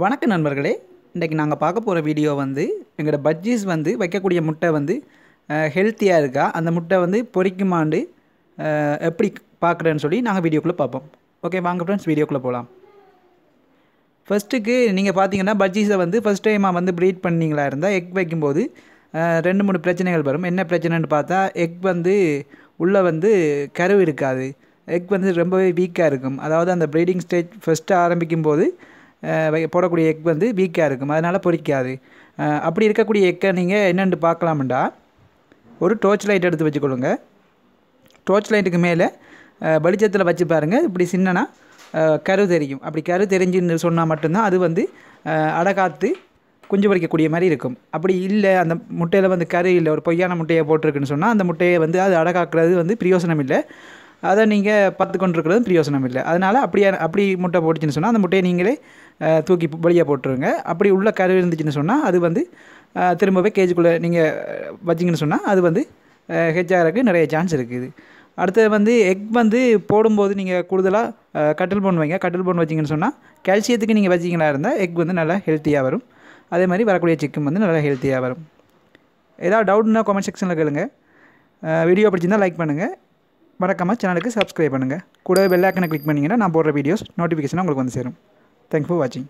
வணக்கம் நண்பர்களே. இன்றைக்கி நாங்கள் பார்க்க போகிற வீடியோ வந்து எங்களோட பஜ்ஜீஸ் வந்து வைக்கக்கூடிய முட்டை வந்து ஹெல்த்தியாக இருக்கா, அந்த முட்டை வந்து பொரிக்குமாண்டு எப்படி பார்க்குறேன்னு சொல்லி நாங்கள் வீடியோக்குள்ளே பார்ப்போம். ஓகே வாங்க ஃப்ரெண்ட்ஸ், வீடியோக்குள்ளே போகலாம். ஃபஸ்ட்டுக்கு நீங்கள் பார்த்தீங்கன்னா பஜ்ஜீஸை வந்து ஃபஸ்ட் டைமாக வந்து ப்ரீட் பண்ணிங்களா இருந்தால் எக் வைக்கும்போது 2-3 பிரச்சனைகள் வரும். என்ன பிரச்சனைன்னு பார்த்தா, எக் வந்து உள்ளே வந்து கரு இருக்காது, எக் வந்து ரொம்பவே வீக்காக இருக்கும். அதாவது அந்த ப்ரீடிங் ஸ்டேஜ் ஃபஸ்ட்டு ஆரம்பிக்கும் போது போடக்கூடிய எக் வந்து வீக்காக இருக்கும், அதனால் பொரிக்காது. அப்படி இருக்கக்கூடிய எக்கை நீங்கள் என்னென்னு பார்க்கலாம்டா, ஒரு டார்ச் லைட் எடுத்து வச்சுக்கொள்ளுங்க. டார்ச் லைட்டுக்கு மேலே வெளிச்சத்தில் வச்சு பாருங்கள், இப்படி சின்னனா கரு தெரியும். அப்படி கரு தெரிஞ்சுன்னு சொன்னால் மட்டும்தான் அது வந்து அடகாத்து குஞ்சு பொரிக்கக்கூடிய மாதிரி இருக்கும். அப்படி இல்லை, அந்த முட்டையில் வந்து கரு இல்லை, ஒரு பொய்யான முட்டையை போட்டிருக்குன்னு சொன்னால் அந்த முட்டையை வந்து அது அடகாக்குறது வந்து பிரயோசனம் இல்லை, அதை நீங்கள் பார்த்து கொண்டிருக்கிறது பிரயோசனம் இல்லை. அதனால் அப்படி முட்டை போட்டுச்சுன்னு சொன்னால் அந்த முட்டையை நீங்களே தூக்கி வெளியே போட்டுருங்க. அப்படி உள்ள கரு இருந்துச்சுன்னு சொன்னால் அது வந்து திரும்பவே கேஜுக்குள்ளே நீங்கள் வச்சிங்கன்னு சொன்னால் அது வந்து ஹெச்ஆருக்கு நிறைய சான்ஸ் இருக்குது. அடுத்தது வந்து எக் வந்து போடும்போது நீங்கள் கூடுதலாக கட்டில் போன் வைங்க. கட்டில் போன் வச்சிங்கன்னு சொன்னால் கால்சியத்துக்கு நீங்கள் வச்சிங்களா இருந்தால் எக் வந்து நல்லா ஹெல்த்தியாக வரும். அதே மாதிரி வரக்கூடிய சிக்கன் வந்து நல்லா ஹெல்த்தியாக வரும். ஏதாவது டவுட்னா கமெண்ட் செக்ஷனில் கேளுங்க. வீடியோ பிடிச்சிருந்தால் லைக் பண்ணுங்கள், மறக்காமல் சேனலுக்கு சப்ஸ்கிரைப் பண்ணுங்கள். கூடவே பெல் ஐக்கனை கிளிக் பண்ணிங்கன்னா நான் போடுற வீடியோஸ் நோட்டிஃபிகேஷனாக உங்களுக்கு வந்து சேரும். தேங்க்ஸ் ஃபார் வாட்சிங்.